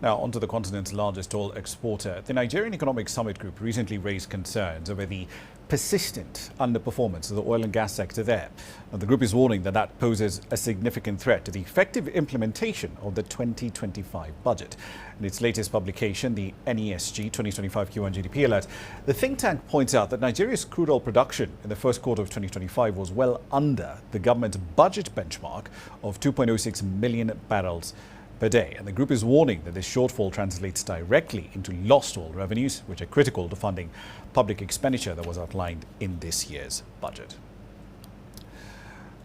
Now, onto the continent's largest oil exporter. The Nigerian Economic Summit Group recently raised concerns over the persistent underperformance of the oil and gas sector there. Now, the group is warning that that poses a significant threat to the effective implementation of the 2025 budget. In its latest publication, the NESG 2025 Q1 GDP Alert, the think tank points out that Nigeria's crude oil production in the first quarter of 2025 was well under the government's budget benchmark of 2.06 million barrels per day. And the group is warning that this shortfall translates directly into lost oil revenues, which are critical to funding public expenditure that was outlined in this year's budget.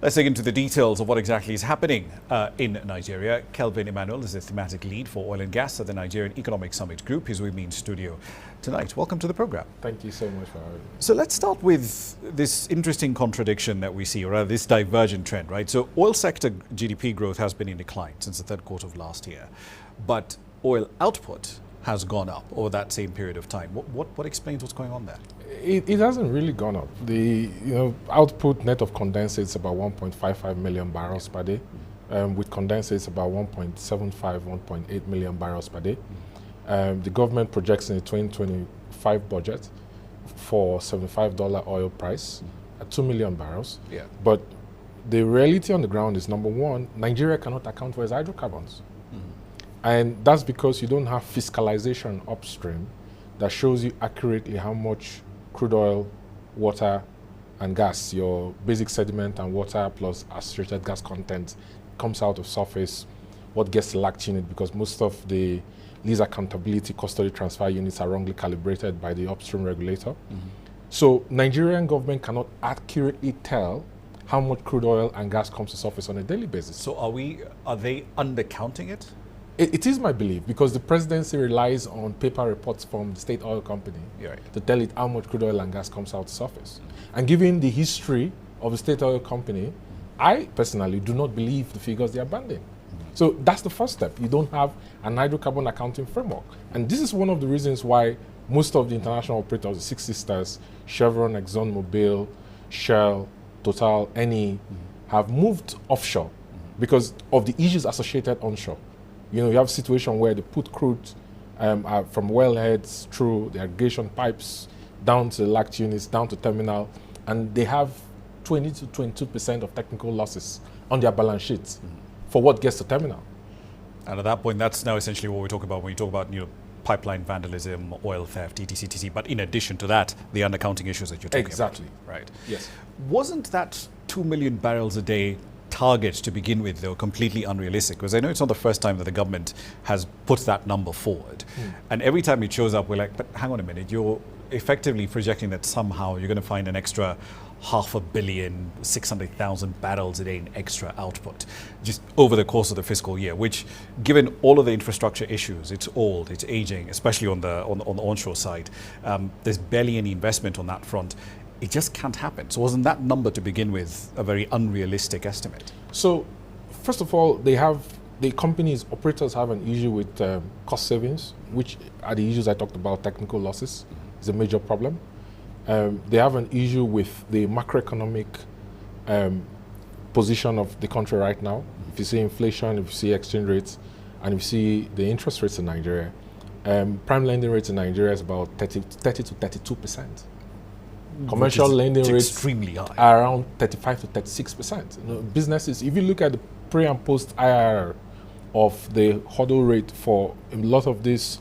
Let's dig into the details of what exactly is happening in Nigeria. Kelvin Emmanuel is the thematic lead for oil and gas at the Nigerian Economic Summit Group. He's with me in studio tonight. Welcome to the program. Thank you so much for having me. So let's start with this interesting contradiction that we see, or rather this divergent trend, right? So oil sector GDP growth has been in decline since the third quarter of last year, but oil output has gone up over that same period of time. What explains what's going on there? It hasn't really gone up. The output net of condensate is about 1.55 million barrels per day. With condensate, it's about 1.75, 1.8 million barrels per day. The government projects in the 2025 budget for $75 oil price at 2 million barrels. Yeah. But the reality on the ground is, number one, Nigeria cannot account for its hydrocarbons. And that's because you don't have fiscalization upstream that shows you accurately how much crude oil, water, and gas, your basic sediment and water plus associated gas content, comes out of surface, what gets lacked in it, because most of the lease accountability custody transfer units are wrongly calibrated by the upstream regulator. So Nigerian government cannot accurately tell how much crude oil and gas comes to surface on a daily basis. So are they undercounting it? It is my belief, because the presidency relies on paper reports from the state oil company to tell it how much crude oil and gas comes out to surface. And given the history of the state oil company, I personally do not believe the figures they are banding. So that's the first step. You don't have an hydrocarbon accounting framework. And this is one of the reasons why most of the international operators, the Six Sisters, Chevron, ExxonMobil, Shell, Total, Eni, have moved offshore because of the issues associated onshore. You have a situation where they put crude from wellheads through the irrigation pipes down to LACT units, down to terminal, and they have 20 to 22% of technical losses on their balance sheets for what gets to terminal. And at that point, that's now essentially what we talk about when you talk about pipeline vandalism, oil theft, etc. But in addition to that, the undercounting issues that you're talking about. Exactly. Right. Yes. Wasn't that 2 million barrels a day target to begin with, though, completely unrealistic? Because I know it's not the first time that the government has put that number forward. And every time it shows up, we're like, but hang on a minute, you're effectively projecting that somehow you're going to find an extra 500 million, 600,000 barrels a day in extra output just over the course of the fiscal year, which, given all of the infrastructure issues, it's old, it's aging, especially on the onshore side. There's barely any investment on that front. It just can't happen. So wasn't that number to begin with a very unrealistic estimate? So first of all, operators have an issue with cost savings, which are the issues I talked about. Technical losses is a major problem. They have an issue with the macroeconomic position of the country right now. If you see inflation, if you see exchange rates, and if you see the interest rates in Nigeria, prime lending rates in Nigeria is about 30 to 32%. Commercial lending rates extremely high, are around 35 to 36%. Businesses, if you look at the pre and post IRR of the hurdle rate for a lot of these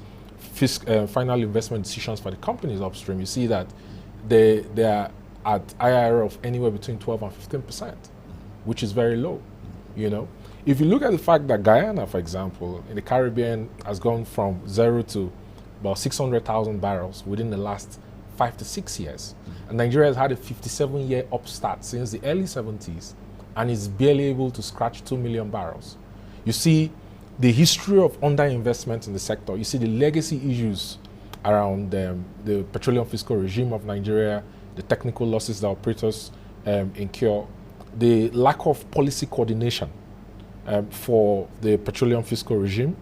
final investment decisions for the companies upstream, you see that they are at IRR of anywhere between 12 and 15%, which is very low. If you look at the fact that Guyana, for example, in the Caribbean, has gone from 0 to about 600,000 barrels within the last 5 to 6 years. And Nigeria has had a 57-year upstart since the early 70s and is barely able to scratch 2 million barrels. You see the history of underinvestment in the sector. You see the legacy issues around the petroleum fiscal regime of Nigeria, the technical losses that operators incur, the lack of policy coordination for the petroleum fiscal regime.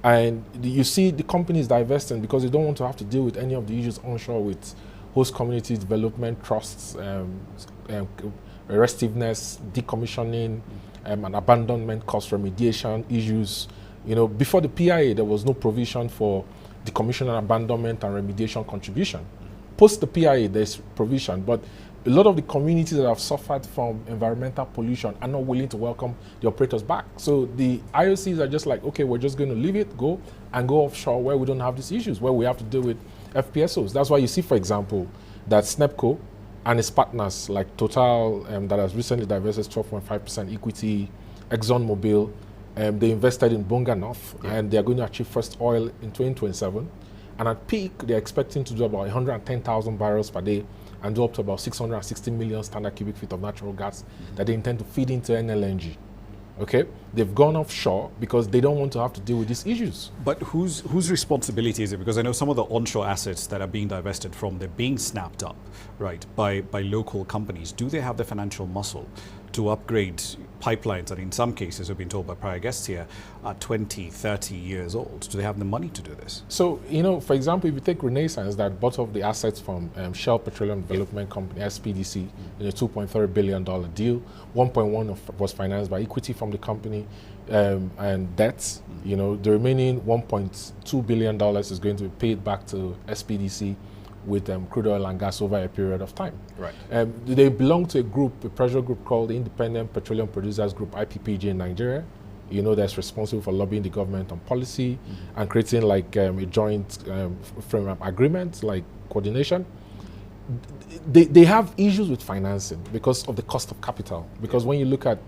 And you see the companies divesting because they don't want to have to deal with any of the issues onshore with host community development trusts, restiveness, decommissioning, and abandonment cost remediation issues, Before the PIA, there was no provision for decommission and abandonment and remediation contribution. Post the PIA, there's provision, but a lot of the communities that have suffered from environmental pollution are not willing to welcome the operators back. So the IOCs are just like, okay, we're just going to leave it, go offshore where we don't have these issues, where we have to deal with FPSOs. That's why you see, for example, that SNEPCO and its partners like Total, that has recently divested 12.5% equity, ExxonMobil, they invested in Bonga North, and they're going to achieve first oil in 2027. And at peak, they're expecting to do about 110,000 barrels per day and do up to about 660 million standard cubic feet of natural gas that they intend to feed into NLNG. Okay? They've gone offshore because they don't want to have to deal with these issues. But whose responsibility is it? Because I know some of the onshore assets that are being divested from, they're being snapped up, right, by local companies. Do they have the financial muscle to upgrade pipelines that in some cases, we've been told by prior guests here, are 20, 30 years old? Do they have the money to do this? So, for example, if you take Renaissance that bought off the assets from Shell Petroleum Development Company, SPDC, in a $2.3 billion deal, 1.1 was financed by equity from the company and debts. The remaining $1.2 billion is going to be paid back to SPDC with crude oil and gas over a period of time. Right. They belong to a pressure group called the Independent Petroleum Producers Group, IPPG, in Nigeria. That's responsible for lobbying the government on policy and creating like a joint framework agreement, like coordination. They have issues with financing because of the cost of capital. Because when you look at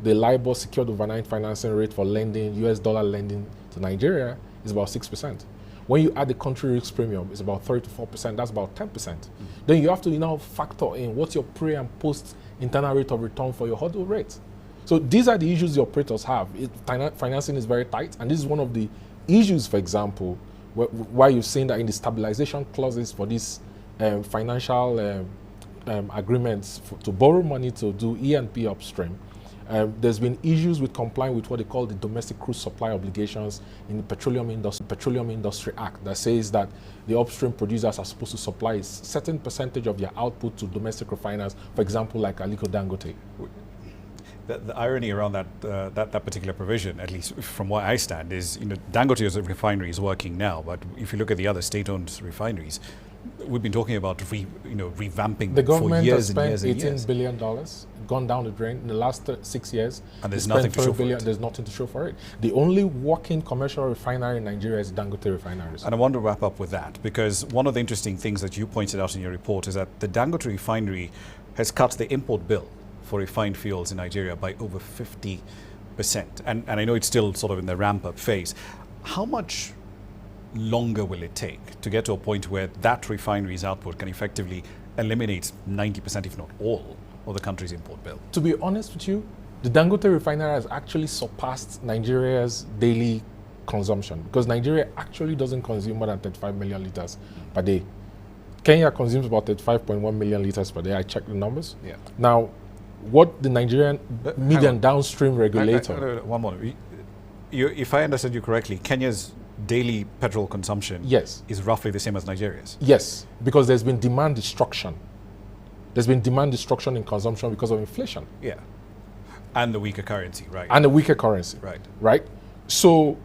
the LIBOR secured overnight financing rate for lending, US dollar lending to Nigeria is about 6%. When you add the country risk premium, it's about 3 to 4%. That's about 10%. Then you have to now factor in what's your pre and post internal rate of return for your hurdle rate. So these are the issues the operators have. Financing is very tight, and this is one of the issues, for example, why you've seen that in the stabilization clauses for these financial agreements to borrow money to do E&P upstream, there's been issues with complying with what they call the domestic crude supply obligations in the Petroleum Industry Act that says that the upstream producers are supposed to supply a certain percentage of their output to domestic refiners, for example, like Aliko Dangote. The irony around that particular provision, at least from where I stand, is Dangote as a refinery is working now, but if you look at the other state-owned refineries, we've been talking about revamping the them for years and years and years. $18 billion gone down the drain in the last 6 years. And there's nothing to show for it. There's nothing to show for it. The only working commercial refinery in Nigeria is Dangote refineries. And I want to wrap up with that, because one of the interesting things that you pointed out in your report is that the Dangote refinery has cut the import bill for refined fuels in Nigeria by over 50%. And I know it's still sort of in the ramp-up phase. How much longer will it take to get to a point where that refinery's output can effectively eliminate 90%, if not all, of the country's import bill? To be honest with you, the Dangote refinery has actually surpassed Nigeria's daily consumption, because Nigeria actually doesn't consume more than 35 million liters per day. Kenya consumes about 35.1 million liters per day. I checked the numbers. Yeah. Now, what the Nigerian median downstream regulator... One more. If I understood you correctly, Kenya's daily petrol consumption is roughly the same as Nigeria's? Yes, because there's been demand destruction. There's been demand destruction in consumption because of inflation. Yeah. And the weaker currency, right? And the weaker currency. Right. Right? So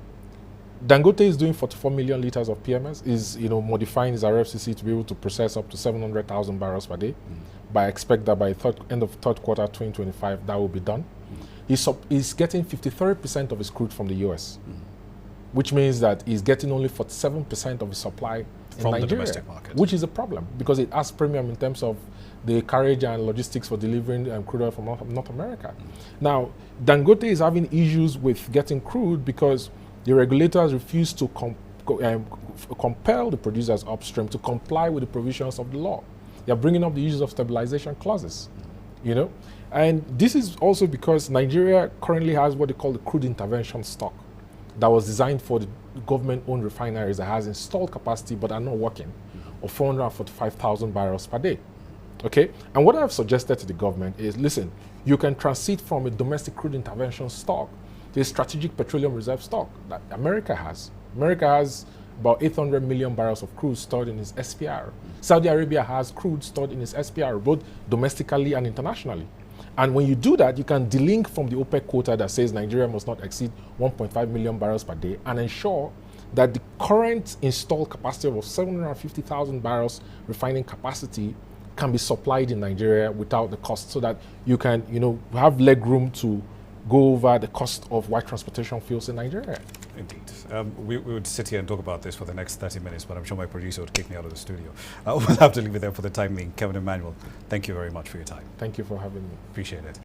Dangote is doing 44 million liters of PMS, is modifying his RFCC to be able to process up to 700,000 barrels per day. But I expect that by end of third quarter 2025, that will be done. He's getting 53% of his crude from the US, which means that he's getting only 47% of his supply from in Nigeria, the domestic market, which is a problem because it adds premium in terms of the carriage and logistics for delivering crude oil from North America. Now, Dangote is having issues with getting crude because the regulators refuse to compel the producers upstream to comply with the provisions of the law. They're bringing up the issues of stabilization clauses, And this is also because Nigeria currently has what they call the crude intervention stock that was designed for the government-owned refineries that has installed capacity but are not working, of 445,000 barrels per day. Okay? And what I've suggested to the government is, listen, you can transit from a domestic crude intervention stock to a strategic petroleum reserve stock that America has. America has about 800 million barrels of crude stored in its SPR. Saudi Arabia has crude stored in its SPR, both domestically and internationally. And when you do that, you can delink from the OPEC quota that says Nigeria must not exceed 1.5 million barrels per day and ensure that the current installed capacity of 750,000 barrels refining capacity can be supplied in Nigeria without the cost, so that you can, have leg room to go over the cost of white transportation fuels in Nigeria. Indeed. We would sit here and talk about this for the next 30 minutes, but I'm sure my producer would kick me out of the studio. We'll have to leave it there for the time being. Kevin Emmanuel, thank you very much for your time. Thank you for having me. Appreciate it.